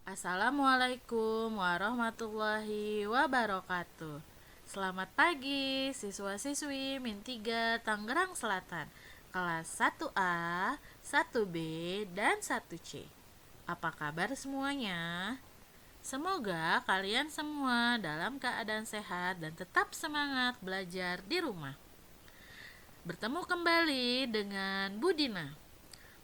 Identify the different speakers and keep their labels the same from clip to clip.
Speaker 1: Assalamualaikum warahmatullahi wabarakatuh. Selamat pagi siswa-siswi Min 3 Tangerang Selatan, kelas 1A, 1B, dan 1C. Apa kabar semuanya? Semoga kalian semua dalam keadaan sehat dan tetap semangat belajar di rumah. Bertemu kembali dengan Budina.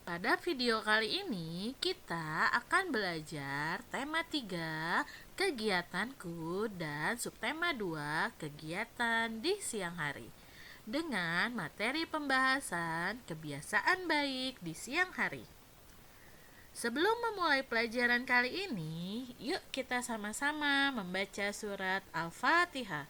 Speaker 1: Pada video kali ini kita akan belajar tema 3 kegiatanku dan subtema 2 kegiatan di siang hari dengan materi pembahasan kebiasaan baik di siang hari. Sebelum memulai pelajaran kali ini, yuk kita sama-sama membaca surat Al-Fatihah.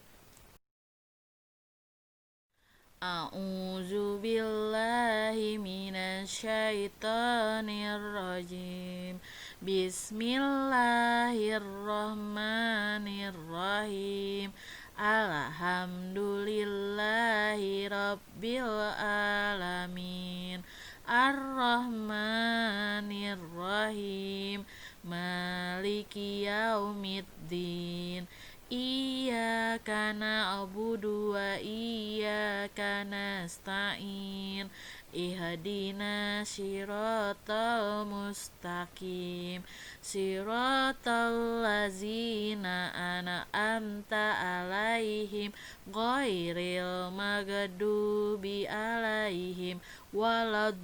Speaker 1: A'udzu billahi minasyaitonir rajim. Bismillahirrahmanirrahim. Alhamdulillahi rabbil alamin. Ar-Rahmanir-Rahim. Maliki yaumiddin. Iyyaka na'budu wa iyyaka nasta'in. Ihdina siratal mustaqim. Siratal ladzina an'amta alaihim ghairil maghdubi alaihim waladdallin.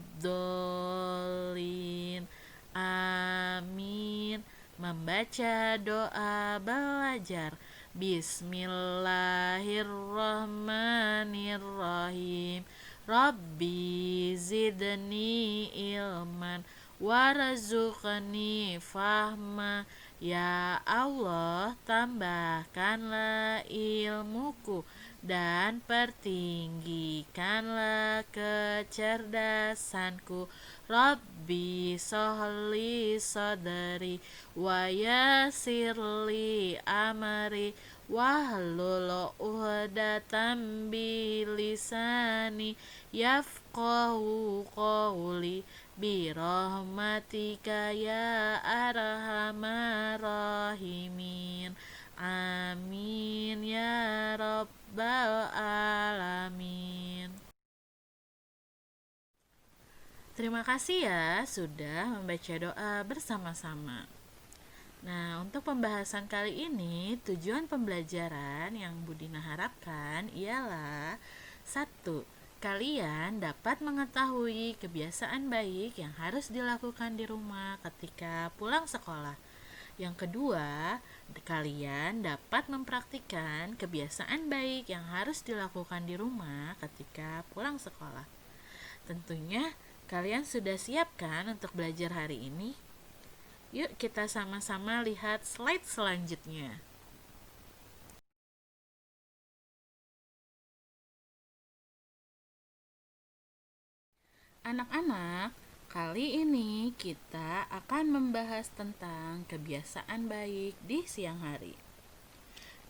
Speaker 1: Amin. Membaca doa belajar. Bismillahirrahmanirrahim. Rabbi zidni ilman warzuqni fahma. Ya Allah, tambahkanlah ilmuku dan pertinggikanlah kecerdasanku. Rabbi sohli sadari wa yasirli amri wahlul uhdatan bilisani yafqahu qawli birahmatika ya arhamar rahimin. Amin ya rabbal alamin. Terima kasih ya sudah membaca doa bersama-sama. Nah, untuk pembahasan kali ini, tujuan pembelajaran yang Budina harapkan ialah 1. Kalian dapat mengetahui kebiasaan baik yang harus dilakukan di rumah ketika pulang sekolah. Yang kedua, kalian dapat mempraktikkan kebiasaan baik yang harus dilakukan di rumah ketika pulang sekolah. Tentunya kalian sudah siapkan untuk belajar hari ini? Yuk kita sama-sama lihat slide selanjutnya. Anak-anak, kali ini kita akan membahas tentang kebiasaan baik di siang hari.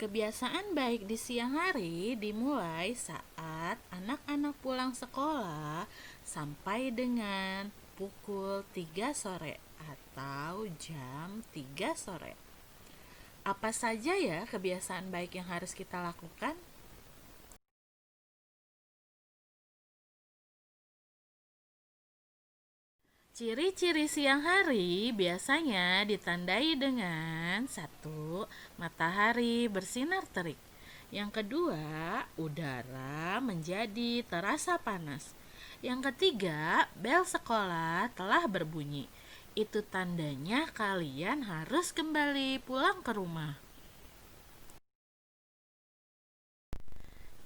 Speaker 1: Kebiasaan baik di siang hari dimulai saat anak-anak pulang sekolah sampai dengan pukul 3 sore atau jam 3 sore. Apa saja ya kebiasaan baik yang harus kita lakukan? Ciri-ciri siang hari biasanya ditandai dengan 1. Matahari bersinar terik. Yang kedua, udara menjadi terasa panas. Yang ketiga, bel sekolah telah berbunyi. Itu tandanya kalian harus kembali pulang ke rumah.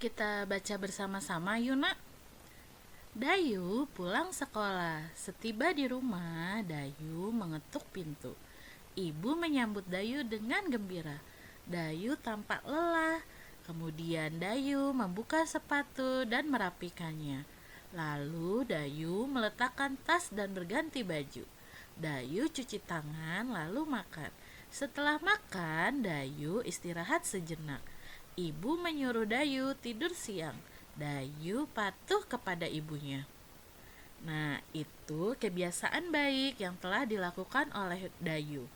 Speaker 1: Kita baca bersama-sama yuk nak. Dayu pulang sekolah. Setiba di rumah, Dayu mengetuk pintu. Ibu menyambut Dayu dengan gembira. Dayu tampak lelah. Kemudian Dayu membuka sepatu dan merapikannya. Lalu Dayu meletakkan tas dan berganti baju. Dayu cuci tangan lalu makan. Setelah makan, Dayu istirahat sejenak. Ibu menyuruh Dayu tidur siang. Dayu patuh kepada ibunya. Nah, itu kebiasaan baik yang telah dilakukan oleh Dayu.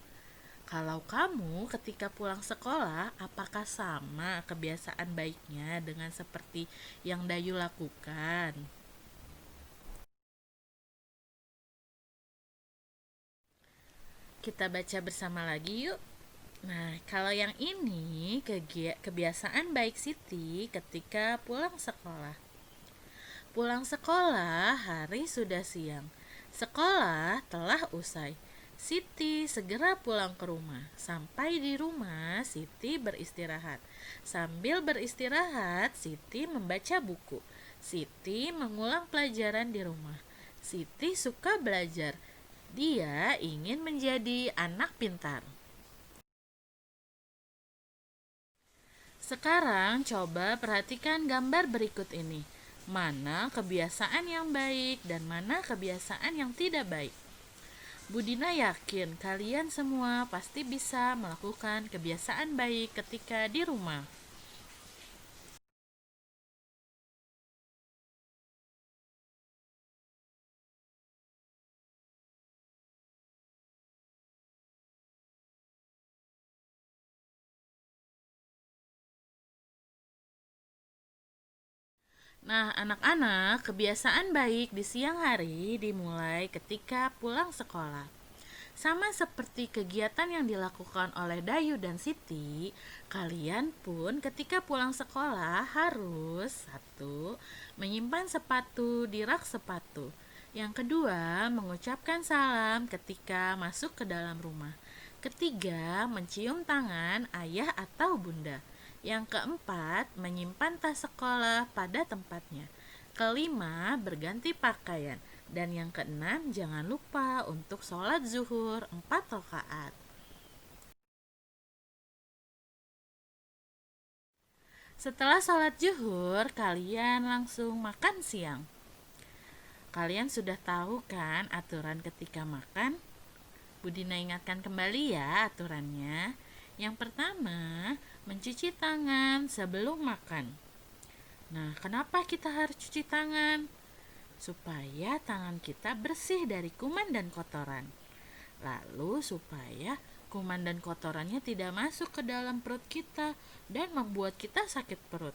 Speaker 1: Kalau kamu ketika pulang sekolah, apakah sama kebiasaan baiknya dengan seperti yang Dayu lakukan? Kita baca bersama lagi yuk. Nah, kalau yang ini kebiasaan baik Siti ketika pulang sekolah. Pulang sekolah, hari sudah siang. Sekolah telah usai. Siti segera pulang ke rumah. Sampai di rumah, Siti beristirahat. Sambil beristirahat, Siti membaca buku. Siti mengulang pelajaran di rumah. Siti suka belajar. Dia ingin menjadi anak pintar. Sekarang coba perhatikan gambar berikut ini. Mana kebiasaan yang baik dan mana kebiasaan yang tidak baik. Budina yakin kalian semua pasti bisa melakukan kebiasaan baik ketika di rumah. Nah, anak-anak, kebiasaan baik di siang hari dimulai ketika pulang sekolah. Sama seperti kegiatan yang dilakukan oleh Dayu dan Siti, kalian pun ketika pulang sekolah harus satu, menyimpan sepatu di rak sepatu. Yang kedua, mengucapkan salam ketika masuk ke dalam rumah. Ketiga, mencium tangan ayah atau bunda. Yang keempat, menyimpan tas sekolah pada tempatnya. Kelima, berganti pakaian. Dan yang keenam, jangan lupa untuk sholat zuhur 4 rakaat. Setelah sholat zuhur, kalian langsung makan siang. Kalian sudah tahu kan aturan ketika makan? Budina ingatkan kembali ya aturannya. Yang pertama, mencuci tangan sebelum makan. Nah, kenapa kita harus cuci tangan? Supaya tangan kita bersih dari kuman dan kotoran. Lalu supaya kuman dan kotorannya tidak masuk ke dalam perut kita dan membuat kita sakit perut.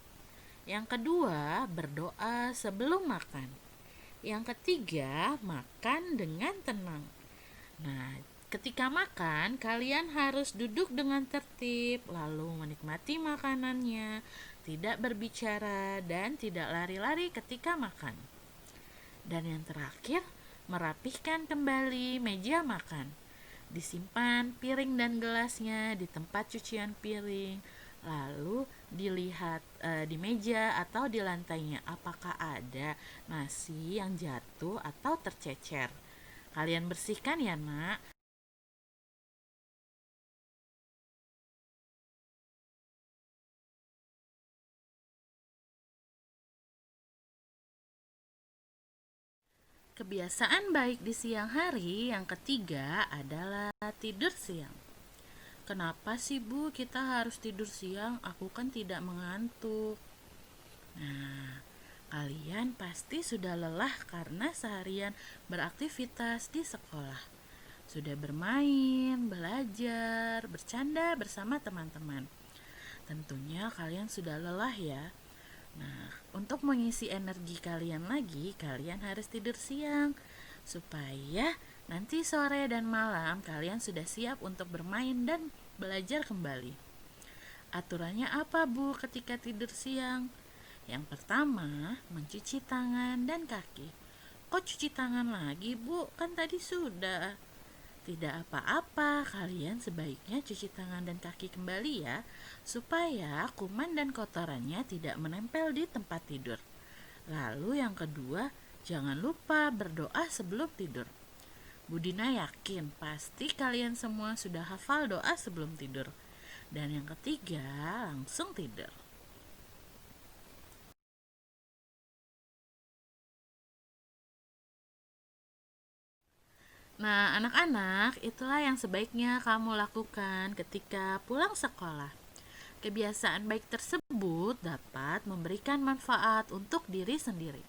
Speaker 1: Yang kedua, berdoa sebelum makan. Yang ketiga, makan dengan tenang. Nah, ketika makan, kalian harus duduk dengan tertib, lalu menikmati makanannya, tidak berbicara, dan tidak lari-lari ketika makan. Dan yang terakhir, merapihkan kembali meja makan. Disimpan piring dan gelasnya di tempat cucian piring, lalu dilihat di meja atau di lantainya apakah ada nasi yang jatuh atau tercecer. Kalian bersihkan ya, Nak. Kebiasaan baik di siang hari yang ketiga adalah tidur siang. Kenapa sih Bu kita harus tidur siang? Aku kan tidak mengantuk. Nah, kalian pasti sudah lelah karena seharian beraktivitas di sekolah. Sudah bermain, belajar, bercanda bersama teman-teman. Tentunya kalian sudah lelah ya. Nah, untuk mengisi energi kalian lagi, kalian harus tidur siang supaya nanti sore dan malam kalian sudah siap untuk bermain dan belajar kembali. Aturannya apa, Bu, ketika tidur siang? Yang pertama, mencuci tangan dan kaki. Kok cuci tangan lagi, Bu? Kan tadi sudah. Tidak apa-apa, kalian sebaiknya cuci tangan dan kaki kembali ya, supaya kuman dan kotorannya tidak menempel di tempat tidur. Lalu yang kedua, jangan lupa berdoa sebelum tidur. Budina yakin pasti kalian semua sudah hafal doa sebelum tidur. Dan yang ketiga, langsung tidur. Nah, anak-anak, itulah yang sebaiknya kamu lakukan ketika pulang sekolah. Kebiasaan baik tersebut dapat memberikan manfaat untuk diri sendiri.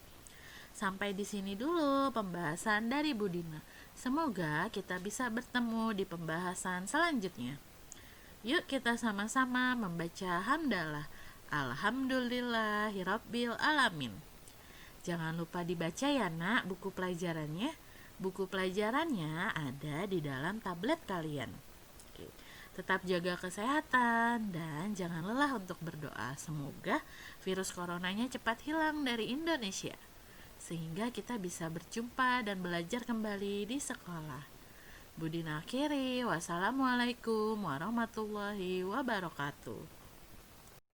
Speaker 1: Sampai di sini dulu pembahasan dari Budina. Semoga kita bisa bertemu di pembahasan selanjutnya. Yuk kita sama-sama membaca hamdalah. Alhamdulillahirabbil alamin. Jangan lupa dibaca ya nak buku pelajarannya. Buku pelajarannya ada di dalam tablet kalian. Oke. Tetap jaga kesehatan dan jangan lelah untuk berdoa. Semoga virus coronanya cepat hilang dari Indonesia, sehingga kita bisa berjumpa dan belajar kembali di sekolah. Budina akhiri, wassalamualaikum warahmatullahi wabarakatuh.